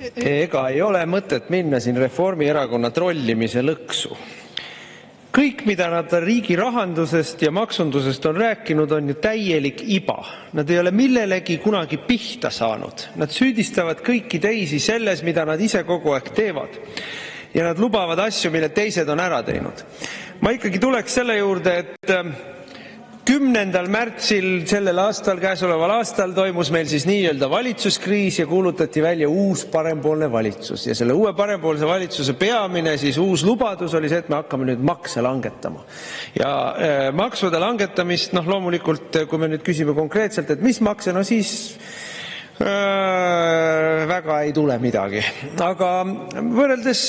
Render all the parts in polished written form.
Ega ei ole mõtet minna siin Reformierakonna trollimise lõksu. Kõik, mida nad riigi rahandusest ja maksundusest on rääkinud, on ju täielik iba. Nad ei ole millelegi kunagi pihta saanud. Nad süüdistavad kõiki teisi selles, mida nad ise kogu aeg teevad. Ja nad lubavad asju, mille teised on ära teinud. Ma ikkagi tuleks selle juurde, et 10. märtsil sellel aastal, käesoleval aastal toimus meil siis nii-öelda valitsuskriis ja kuulutati välja uus parempoolne valitsus. Ja selle uue parempoolse valitsuse peamine siis uus lubadus oli see, et me hakkame nüüd makse langetama. Ja maksude langetamist, loomulikult, kui me nüüd küsime konkreetselt, et mis makse, siis väga ei tule midagi. Aga võrreldes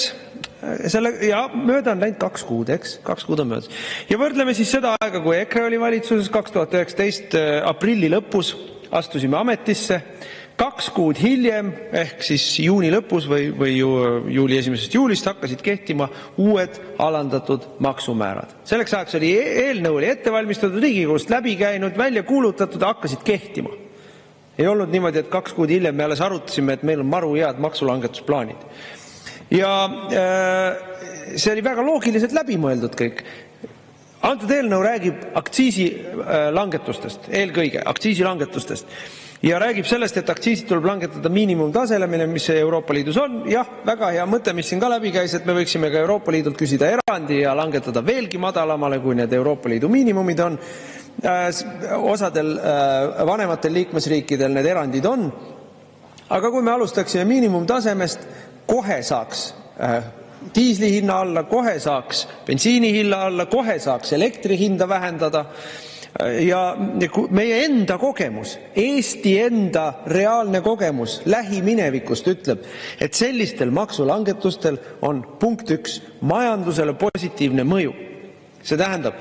ja mööda on läinud 2 kuud, eks? 2 kuud on möödas. Ja võrdleme siis seda aega, kui EKRE oli valitsuses 2019 aprilli lõpus, astusime ametisse, 2 kuud hiljem, ehk siis juuni lõpus või juuli 1. juulist hakkasid kehtima uued alandatud maksumäärad. Selleks ajaks oli eelnõu oli ette valmistatud, Riigikogust läbi käinud, välja kuulutatud, hakkasid kehtima. Ei olnud niimoodi, et 2 kuud hiljem me alles arutasime, et meil on maru head maksulangetusplaanid. Ja see oli väga loogiliselt läbimõeldud kõik. Antud eelnõu räägib aktsiisilangetustest, eelkõige aktsiisilangetustest. Ja räägib sellest, et aktsiisid tuleb langetada miinimumtasemele, mis Euroopa Liidus on. Jah, väga hea mõte, mis siin ka läbi käis, et me võiksime ka Euroopa Liidult küsida erandi ja langetada veelgi madalamale, kui need Euroopa Liidu miinimumid on. Osadel vanematel liikmesriikidel need erandid on. Aga kui me alustaksime miinimumtasemest, kohe saaks diisli hinna alla, kohe saaks bensiini hinna alla, kohe saaks elektri hinda vähendada. Ja meie enda kogemus, Eesti enda reaalne kogemus lähiminevikust ütleb, et sellistel maksulangetustel on punkt 1 majandusele positiivne mõju. See tähendab,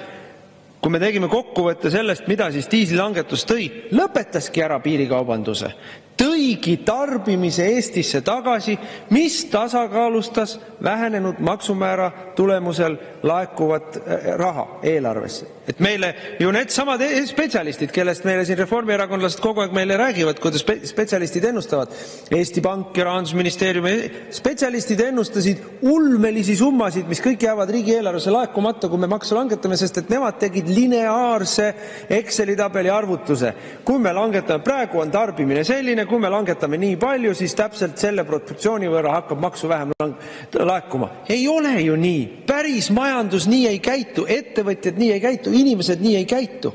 kui me tegime kokkuvõtte sellest, mida siis diislilangetus tõi, lõpetaski ära piirikaubanduse, tõigi tarbimise Eestisse tagasi, mis tasakaalustas vähenenud maksumäära tulemusel laekuvat raha eelarvesse. Et meile ju need samad spetsialistid, kellest meile siin reformierakondlased kogu aeg meile räägivad, kuidas spetsialistid ennustavad, Eesti Pank ja Rahandusministeeriumi spetsialistid ennustasid ulmelisi summasid, mis kõik jäävad riigieelarvesse laekumata, kui me maksu langetame, sest et nemad tegid lineaarse Exceli tabeli arvutuse. Kui me langetame, praegu on tarbimine selline, kui me langetame nii palju, siis täpselt selle proportsiooni võrra hakkab maksu vähem laekuma. Ei ole ju nii. Päris majandus nii ei käitu, ettevõtjad nii ei käitu, inimesed nii ei käitu.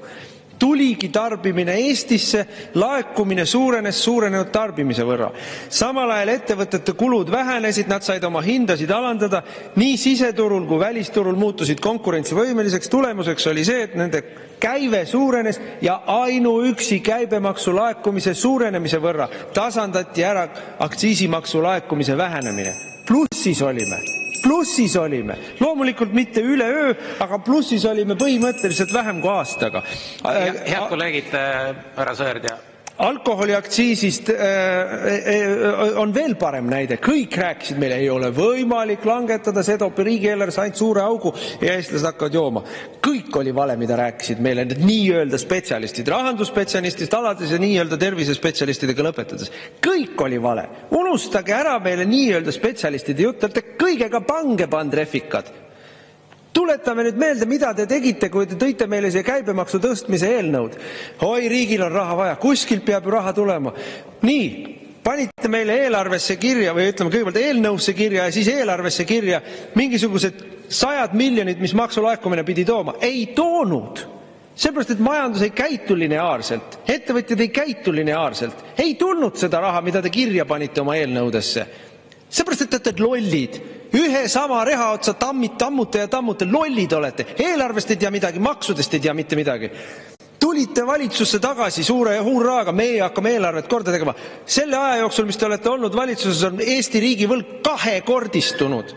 Tuligi tarbimine Eestisse, laekumine suurenenud tarbimise võrra. Samal ajal ettevõtete kulud vähenesid, nad said oma hindasid alandada, nii siseturul kui välisturul muutusid konkurentsivõimeliseks. Tulemuseks oli see, et nende käive suurenes ja ainuüksi käibemaksu laekumise suurenemise võrra tasandati ära aktsiisimaksu laekumise vähenemine. Plussis olime. Loomulikult mitte üleöö, aga plussis olime põhimõtteliselt vähem kui aastaga. Head kolleegid, härra Sõerd ja alkoholiaktsiisist on veel parem näide. Kõik rääkisid meile, ei ole võimalik langetada, see toob riigieelarvesse ainult suure augu ja eestlased hakkavad jooma. Kõik oli vale, mida rääkisid meile need nii-öelda spetsialistid, rahandusspetsialistist alades ja nii-öelda tervisespetsialistidega lõpetades. Kõik oli vale. Unustage ära meile nii-öelda spetsialistide jutt, olete kõigega pange pandrefikad. Tuletame nüüd meelde, mida te tegite, kui te tõite meile see käibemaksu tõstmise eelnõud. Oi, riigil on raha vaja, kuskilt peab ju raha tulema. Nii, panite meile eelarvesse kirja või ütleme kõigepealt eelnõusse kirja ja siis eelarvesse kirja mingisugused 100 miljonid, mis maksulaekumine pidi tooma. Ei toonud. Seepärast, et majandus ei käitu lineaarselt. Ettevõtjad ei käitu lineaarselt. Ei tulnud seda raha, mida te kirja panite oma eelnõudesse. Seepärast, et te olete lollid. Ühe sama reha otsa tammute ja tammute, lollid olete. Eelarvest ei tea midagi, maksudest ei tea mitte midagi. Tulite valitsusse tagasi suure hurraaga, meie hakkame eelarvet korda tegema. Selle aja jooksul, mis te olete olnud valitsuses, on Eesti riigi võlg 2-kordistunud.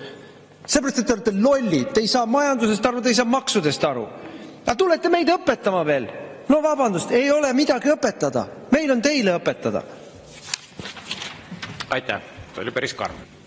Seepärast, et te olete lollid, te ei saa majandusest aru, te ei saa maksudest aru. Aga tulete meid õpetama veel. No vabandust, ei ole midagi õpetada. Meil on teile õpetada. Aitäh, see oli päris karm.